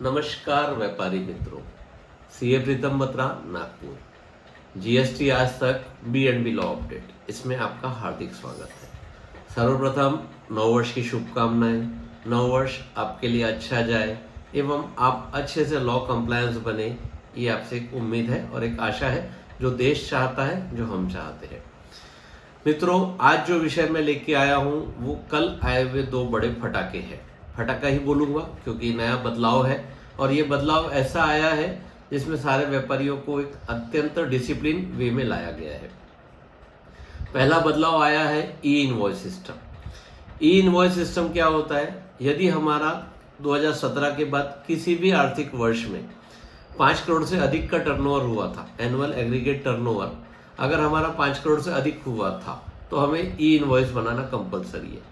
नमस्कार व्यापारी मित्रों, सीए प्रीतम बत्रा, नागपुर। जीएसटी आज तक बी लॉ अपडेट, इसमें आपका हार्दिक स्वागत है। सर्वप्रथम नववर्ष की शुभकामनाएं। नववर्ष आपके लिए अच्छा जाए एवं आप अच्छे से लॉ कंप्लायंस बने, ये आपसे एक उम्मीद है और एक आशा है, जो देश चाहता है, जो हम चाहते हैं। मित्रों, आज जो विषय मैं लेके आया हूँ वो कल आए हुए दो बड़े फटाके हैं। फटाका ही बोलूँगा क्योंकि नया बदलाव है और ये बदलाव ऐसा आया है जिसमें सारे व्यापारियों को एक अत्यंत डिसिप्लिन वे में लाया गया है। पहला बदलाव आया है ई इनवॉइस सिस्टम। ई इनवॉइस सिस्टम क्या होता है? यदि हमारा 2017 के बाद किसी भी आर्थिक वर्ष में 5 करोड़ से अधिक का टर्नओवर हुआ था, एनुअल एग्रीगेट टर्नओवर अगर हमारा 5 करोड़ से अधिक हुआ था तो हमें ई इनवॉइस बनाना कंपलसरी है।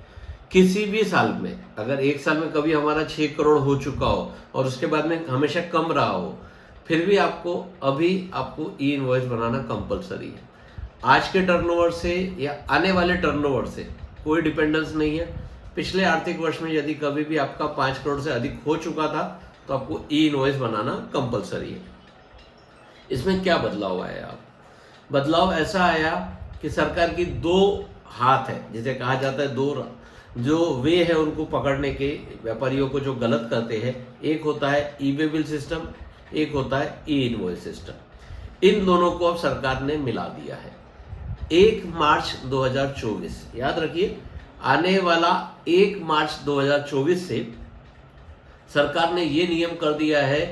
किसी भी साल में अगर एक साल में कभी हमारा 6 करोड़ हो चुका हो और उसके बाद में हमेशा कम रहा हो, फिर भी आपको ई इनवॉइस बनाना कंपलसरी है। आज के टर्नओवर से या आने वाले टर्नओवर से कोई डिपेंडेंस नहीं है। पिछले आर्थिक वर्ष में यदि कभी भी आपका 5 करोड़ से अधिक हो चुका था तो आपको ई इनवॉइस बनाना कंपलसरी है। इसमें क्या बदलाव आया? बदलाव ऐसा आया कि सरकार की दो हाथ है, जिसे कहा जाता है दो जो वे है उनको पकड़ने के, व्यापारियों को जो गलत करते हैं। एक होता है ई वे बिल सिस्टम, एक होता है ई इनवॉइस सिस्टम। इन दोनों को अब सरकार ने मिला दिया है। 1 मार्च 2024, याद रखिए, आने वाला 1 मार्च 2024 से सरकार ने ये नियम कर दिया है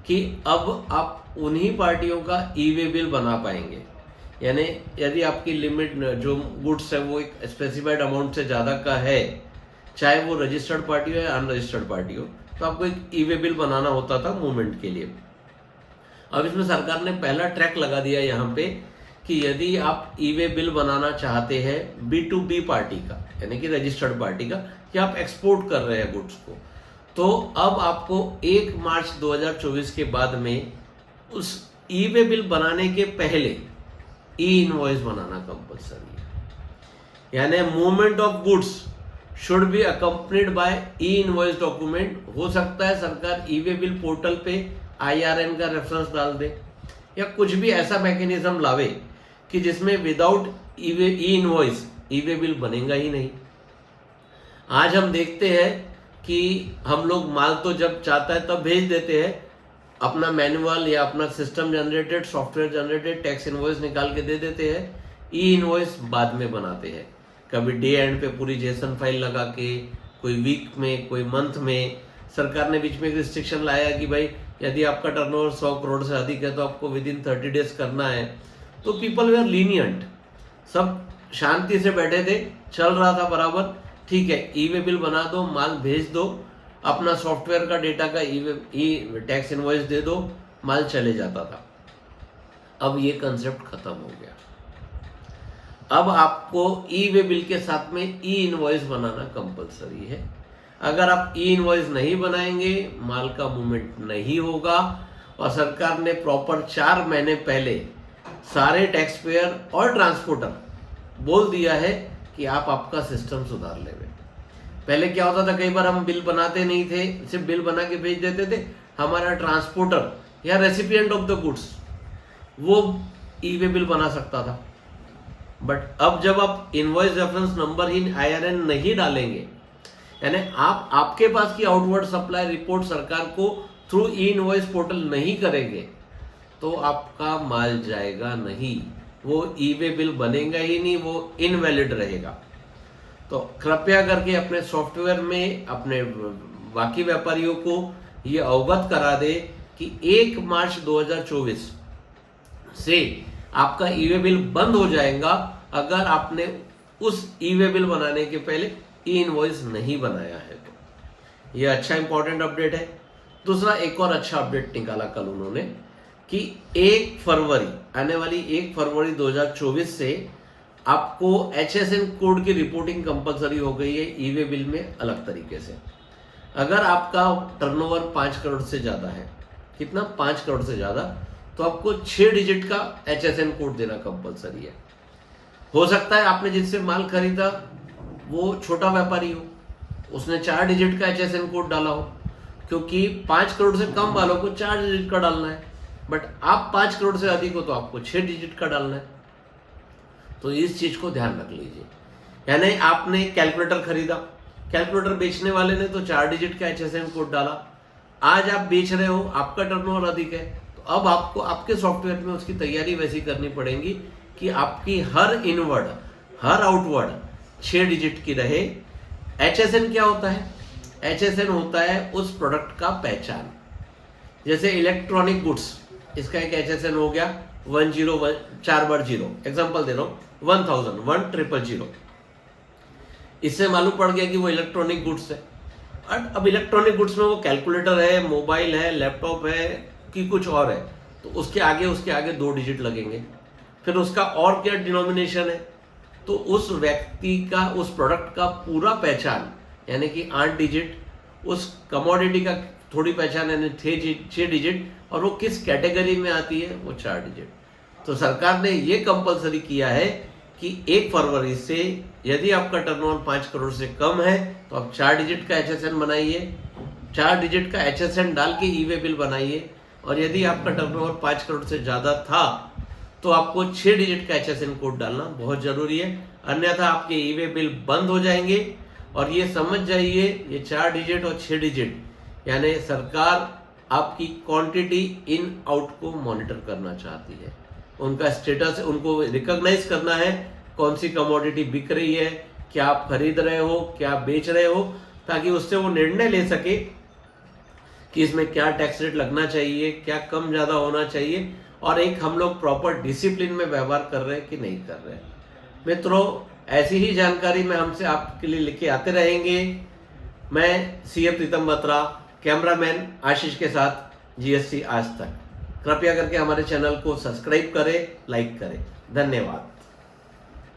कि अब आप उन्हीं पार्टियों का ई वे बिल बना पाएंगे। यानी यदि आपकी लिमिट जो गुड्स है वो एक स्पेसिफाइड अमाउंट से ज़्यादा का है, चाहे वो रजिस्टर्ड पार्टी हो या अनरजिस्टर्ड पार्टी हो, तो आपको एक ई वे बिल बनाना होता था मूवमेंट के लिए। अब इसमें सरकार ने पहला ट्रैक लगा दिया यहाँ पे कि यदि आप ई वे बिल बनाना चाहते हैं B2B पार्टी का, यानी कि रजिस्टर्ड पार्टी का, कि आप एक्सपोर्ट कर रहे हैं गुड्स को, तो अब आपको 1 मार्च 2024 के बाद में उस ई वे बिल बनाने के पहले ई इनवॉइस बनाना कंपलसरी है। यानी movement of goods should be accompanied by E invoice document. हो सकता है सरकार ई वे बिल पोर्टल पे IRN का रेफरेंस डाल दे या कुछ भी ऐसा मैकेनिज्म लावे कि जिसमें विदाउट ई इनवॉइस ई वे बिल बनेगा ही नहीं। आज हम देखते हैं कि हम लोग माल तो जब चाहता है तब भेज देते हैं, अपना मैनुअल या अपना system generated, software generated tax invoice निकाल के दे देते हैं। ई इनवॉइस बाद में बनाते हैं, कभी डे एंड पे पूरी जेसन फाइल लगा के, कोई वीक में, कोई मंथ में। सरकार ने बीच में एक रिस्ट्रिक्शन लाया कि भाई यदि आपका टर्नओवर 100 करोड़ से अधिक है तो आपको विद इन 30 डेज करना है। तो पीपल वे आर लीनियंट, सब शांति से बैठे थे, चल रहा था बराबर। ठीक है, ई वे बिल बना दो, माल भेज दो, अपना सॉफ्टवेयर का डेटा का ई टैक्स इनवॉइस दे दो, माल चले जाता था। अब ये कंसेप्ट खत्म हो गया। अब आपको ई वे बिल के साथ में ई इनवॉइस बनाना कंपलसरी है। अगर आप ई इनवॉइस नहीं बनाएंगे, माल का मूवमेंट नहीं होगा। और सरकार ने प्रॉपर 4 महीने पहले सारे टैक्स पेयर और ट्रांसपोर्टर बोल दिया है कि आप आपका सिस्टम सुधार लेंगे। पहले क्या होता था, कई बार हम बिल बनाते नहीं थे, सिर्फ बिल बना के भेज देते थे। हमारा ट्रांसपोर्टर या रेसिपिएंट ऑफ द गुड्स वो ई वे बिल बना सकता था। बट अब जब आप इनवॉइस रेफरेंस नंबर ही IRN नहीं डालेंगे, यानी आप आपके पास की आउटवर्ड सप्लाई रिपोर्ट सरकार को थ्रू ई इनवॉइस पोर्टल नहीं करेंगे, तो आपका माल जाएगा नहीं, वो ई वे बिल बनेगा ही नहीं, वो इनवैलिड रहेगा। तो कृपया करके अपने सॉफ्टवेयर में अपने बाकी व्यापारियों को ये अवगत करा दे कि 1 मार्च 2024 से आपका ई वे बिल बंद हो जाएगा अगर आपने उस ई वे बिल बनाने के पहले ई इनवॉइस नहीं बनाया है। तो ये अच्छा इंपॉर्टेंट अपडेट है। दूसरा एक और अच्छा अपडेट निकाला कल उन्होंने कि 1 फरवरी, आने वाली 1 फरवरी 2024 से आपको HSN कोड की रिपोर्टिंग कंपलसरी हो गई है ई वे बिल में अलग तरीके से। अगर आपका टर्नओवर 5 करोड़ से ज़्यादा है, कितना, 5 करोड़ से ज़्यादा, तो आपको 6 डिजिट का HSN कोड देना कंपलसरी है। हो सकता है आपने जिससे माल खरीदा वो छोटा व्यापारी हो, उसने 4 डिजिट का HSN कोड डाला हो, क्योंकि 5 करोड़ से कम वालों को 4 डिजिट का डालना है, बट आप 5 करोड़ से अधिक हो तो आपको 6 डिजिट का डालना है। तो इस चीज को ध्यान रख लीजिए। यानी आपने कैलकुलेटर खरीदा, कैलकुलेटर बेचने वाले ने तो 4 डिजिट का HSN कोड डाला, आज आप बेच रहे हो, आपका टर्नओवर अधिक है, तो अब आपको आपके सॉफ्टवेयर में उसकी तैयारी वैसी करनी पड़ेगी कि आपकी हर इनवर्ड हर आउटवर्ड 6 डिजिट की रहे। HSN क्या होता है? HSN होता है उस प्रोडक्ट का पहचान। जैसे इलेक्ट्रॉनिक गुड्स, इसका एक HSN हो गया 101 4 बार 0, एग्जाम्पल दे रहा हूं 1000 1000। इससे मालूम पड़ गया कि वो इलेक्ट्रॉनिक गुड्स है। अब इलेक्ट्रॉनिक गुड्स में वो कैलकुलेटर है, मोबाइल है, लैपटॉप है कि कुछ और है, तो उसके आगे 2 डिजिट लगेंगे। फिर उसका और क्या डिनोमिनेशन है, तो उस व्यक्ति का, उस प्रोडक्ट का पूरा पहचान यानी कि 8 डिजिट, उस कमोडिटी का थोड़ी पहचान यानी 6 डिजिट, और वो किस कैटेगरी में आती है वो 4 डिजिट। तो सरकार ने ये कंपलसरी किया है कि 1 फरवरी से यदि आपका टर्नओवर 5 करोड़ से कम है तो आप 4 डिजिट का HSN बनाइए, 4 डिजिट का HSN डाल के ई-वे बिल बनाइए, और यदि आपका टर्नओवर 5 करोड़ से ज़्यादा था तो आपको 6 डिजिट का HSN कोड डालना बहुत ज़रूरी है, अन्यथा आपके ई-वे बिल बंद हो जाएंगे। और ये समझ जाइए, ये 4 डिजिट और 6 डिजिट यानी सरकार आपकी क्वांटिटी इन आउट को मॉनिटर करना चाहती है, उनका स्टेटस उनको रिकॉग्नाइज करना है, कौन सी कमोडिटी बिक रही है, क्या आप खरीद रहे हो, क्या बेच रहे हो, ताकि उससे वो निर्णय ले सके कि इसमें क्या टैक्स रेट लगना चाहिए, क्या कम ज़्यादा होना चाहिए, और एक हम लोग प्रॉपर डिसिप्लिन में व्यवहार कर रहे हैं कि नहीं कर रहे हैं। मित्रों, ऐसी ही जानकारी में हमसे आपके लिए लेके आते रहेंगे। मैं CA प्रीतम बत्रा, कैमरामैन आशीष के साथ GST आज तक। कृपया करके हमारे चैनल को सब्सक्राइब करें, लाइक करें। धन्यवाद।